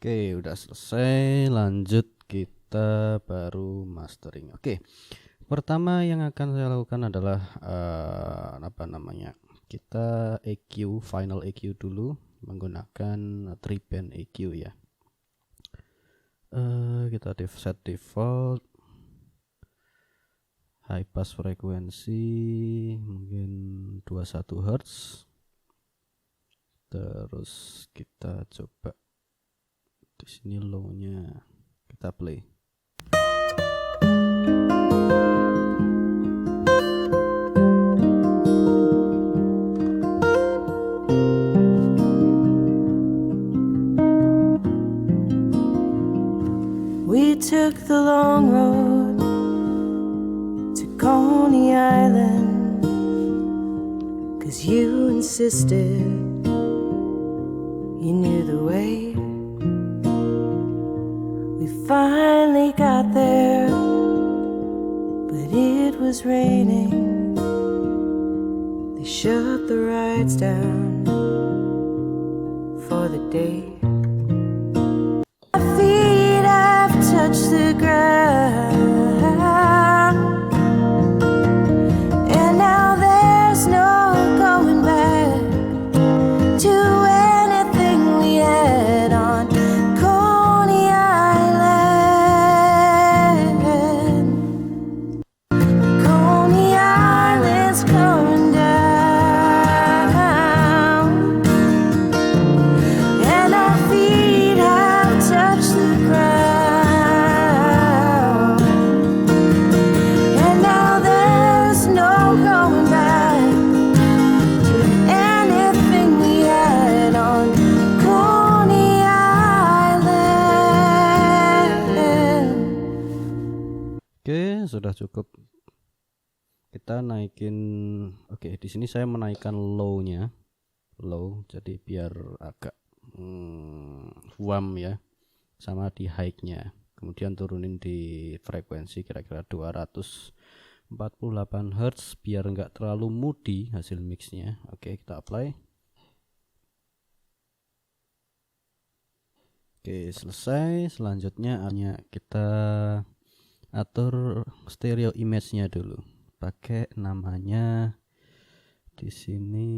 Oke, udah selesai. Lanjut kita baru mastering. Oke, pertama yang akan saya lakukan adalah kita EQ, final EQ dulu menggunakan 3-band EQ ya. Kita set default high pass frekuensi mungkin 21 Hz. Terus kita coba di sini low-nya, kita play. We took the long road to Coney Island, 'cause you insisted you knew the way. We finally got there, but it was raining. They shut the rides down for the day. My feet have touched the ground, and now there's no going back to anything we had on Coney Island. Coney Island's coming down, and our feet have touched the ground, and now there's no going back to anything we had on Coney Island. Oke, sudah cukup. Kita naikin. Oke, di sini saya menaikkan low-nya, jadi biar agak warm ya, sama di high-nya. Kemudian turunin di frekuensi kira-kira 248 Hz biar nggak terlalu moody hasil mixnya. Oke, kita apply. Oke, selesai. Selanjutnya hanya kita atur stereo image-nya dulu. Pakai namanya di sini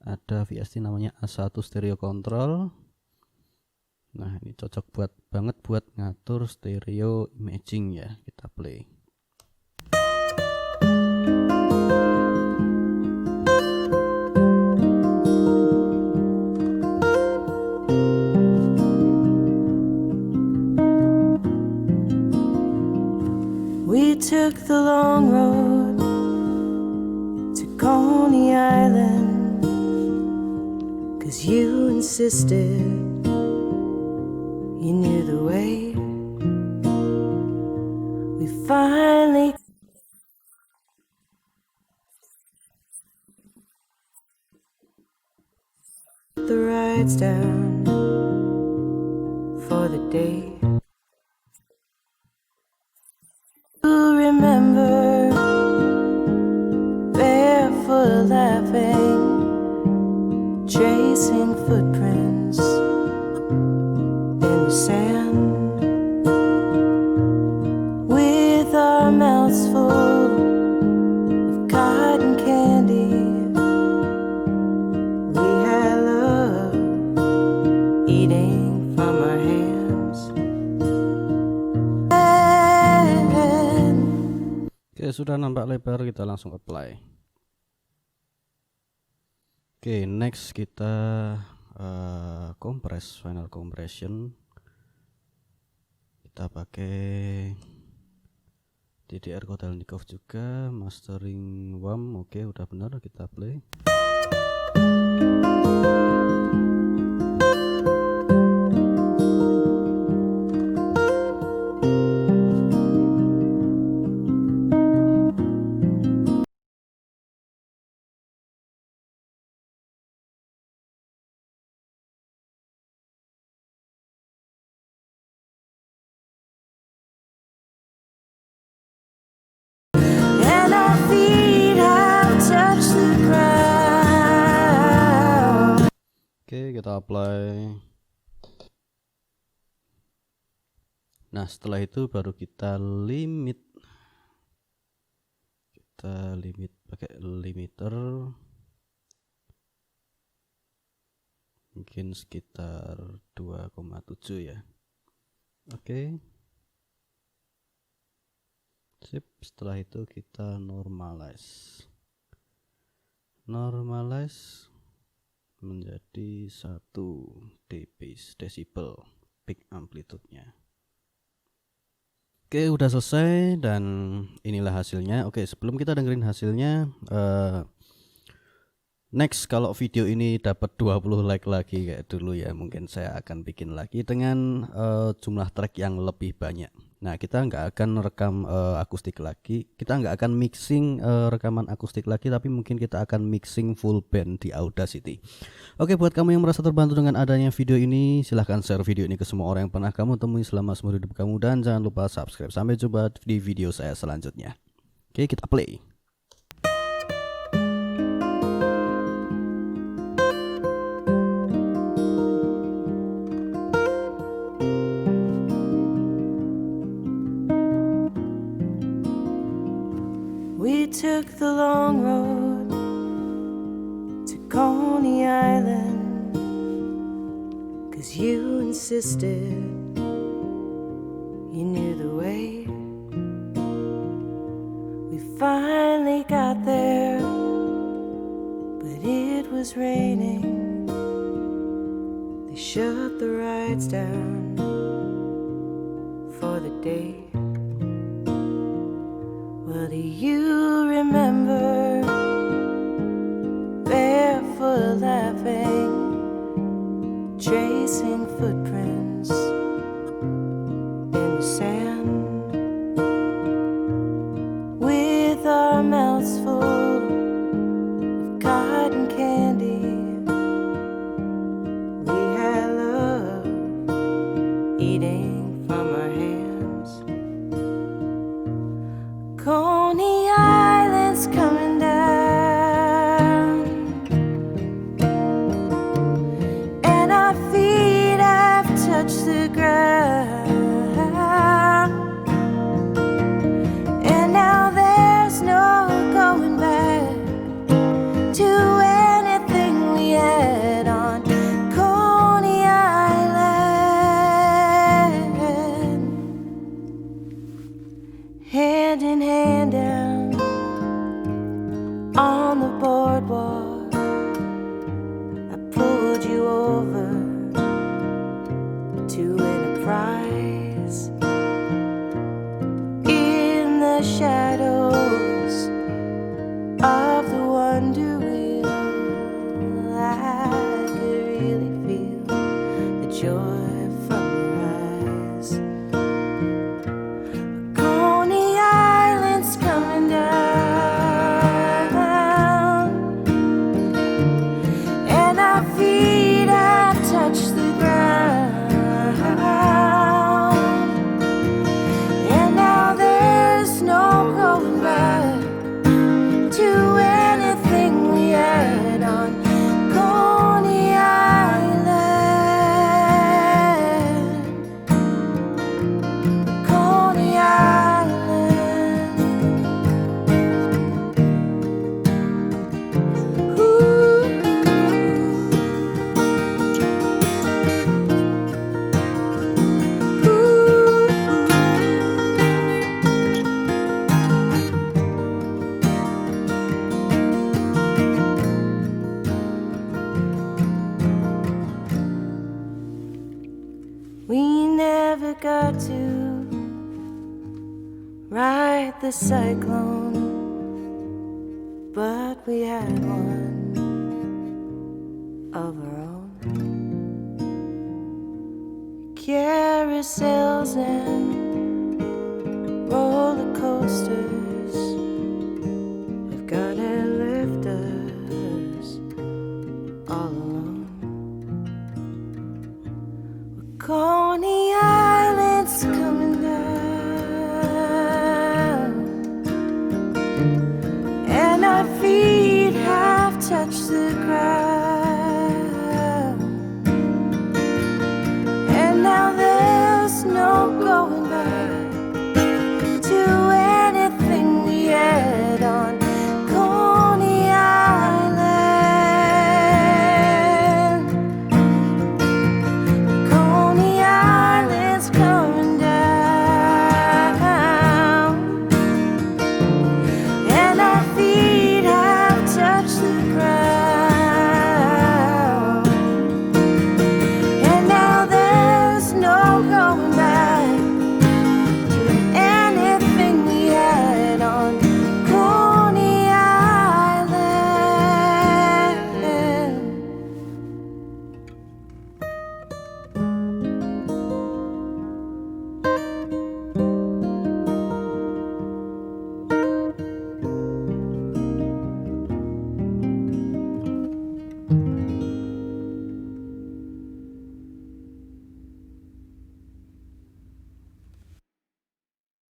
ada VST namanya A1 stereo control. Nah, ini cocok banget buat ngatur stereo imaging ya. Kita play. We took the long road to Coney Island, 'cause you insisted you knew the way. We finally the rides down for the day. Remember, barefoot laughing, tracing footprints in the sand, with our mouths full of cotton candy. We had love eating from our hands. Oke, sudah nampak lebar, kita langsung apply. Oke, next kita compress, final compression. Kita pakai DDR Kotelnikov juga, mastering WAM. Oke, udah benar, kita play. And our feet have touched the ground. Oke, kita apply. Nah, setelah itu baru kita limit pakai limiter, mungkin sekitar 2,7 ya. Oke. Sip, setelah itu kita normalize menjadi 1 desibel peak amplitude-nya. Oke, udah selesai dan inilah hasilnya. Oke, sebelum kita dengerin hasilnya, next kalau video ini dapat 20 like lagi kayak dulu ya, mungkin saya akan bikin lagi dengan jumlah track yang lebih banyak. Nah, kita nggak akan rekam akustik lagi, kita nggak akan mixing rekaman akustik lagi, tapi mungkin kita akan mixing full band di Audacity. Oke, buat kamu yang merasa terbantu dengan adanya video ini, silahkan share video ini ke semua orang yang pernah kamu temui selama seumur hidup kamu, dan jangan lupa subscribe. Sampai jumpa di video saya selanjutnya. Oke, kita play. We took the long road to Coney Island, 'cause you insisted you knew the way. We finally got there, but it was raining. They shut the rides down for the day. Well, do you remember barefoot laughing, tracing footprints in the sand, with our mouths full of cotton candy? We had love eating from our hands. Coney Island's coming down, and our feet have touched the ground, and now there's no going back to anything we had on Coney Island. Hand in hand down on the boardwalk, I pulled you over to Enterprise. In the shadows of the Wonder Wheel, I could really feel the joy from your eyes. Coney Island's coming down, and our feet have touched the ground, and now there's no going back to anything we had on Coney Island. Coney Island. Ooh. We never got to ride the cyclone, but we had one of our own. Carousels and roller coasters have gotta left us all alone. Coney Island's coming